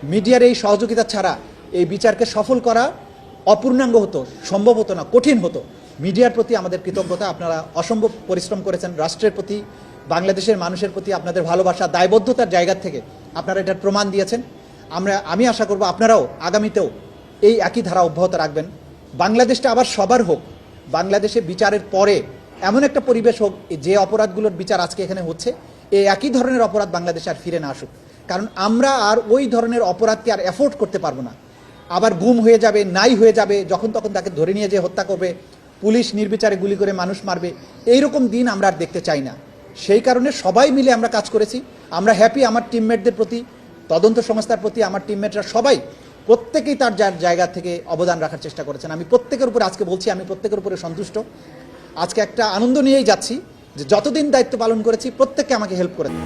মিডিয়ার এই সহযোগিতা ছাড়া এই বিচারকে সফল করা অপূর্ণাঙ্গ হতো, সম্ভব হতো না, কঠিন হতো। মিডিয়ার প্রতি আমাদের কৃতজ্ঞতা। আপনারা অসম্ভব পরিশ্রম করেছেন। রাষ্ট্রের প্রতি, বাংলাদেশের মানুষের প্রতি আপনাদের ভালোবাসা, দায়বদ্ধতার জায়গা থেকে আপনারা এটার প্রমাণ দিয়েছেন। আমি আশা করব আপনারাও আগামীতেও এই একই ধারা অব্যাহত রাখবেন। বাংলাদেশটা আবার সবার হোক। বাংলাদেশে বিচারের পরে এমন একটা পরিবেশ হোক যে অপরাধগুলোর বিচার আজকে এখানে হচ্ছে, এই একই ধরনের অপরাধ বাংলাদেশে আর ফিরে না আসুক। কারণ আমরা আর ওই ধরনের অপরাধকে আর অ্যাফোর্ড করতে পারবো না। আবার গুম হয়ে যাবে, নাই হয়ে যাবে, যখন তখন তাকে ধরে নিয়ে যেয়ে হত্যা করবে, পুলিশ নির্বিচারে গুলি করে মানুষ মারবে, এইরকম দিন আমরা আর দেখতে চাই না। সেই কারণে সবাই মিলে আমরা কাজ করেছি। আমরা হ্যাপি আমার টিমমেটদের প্রতি, তদন্ত সংস্থার প্রতি। আমার টিমমেটরা সবাই প্রত্যেকেই তার জায়গা থেকে অবদান রাখার চেষ্টা করেছেন। আমি প্রত্যেকের উপরে আজকে বলছি, আমি প্রত্যেকের উপরে সন্তুষ্ট। আজকে একটা আনন্দ নিয়েই যাচ্ছি যে যতদিন দায়িত্ব পালন করেছি প্রত্যেককে আমাকে হেল্প করেছে।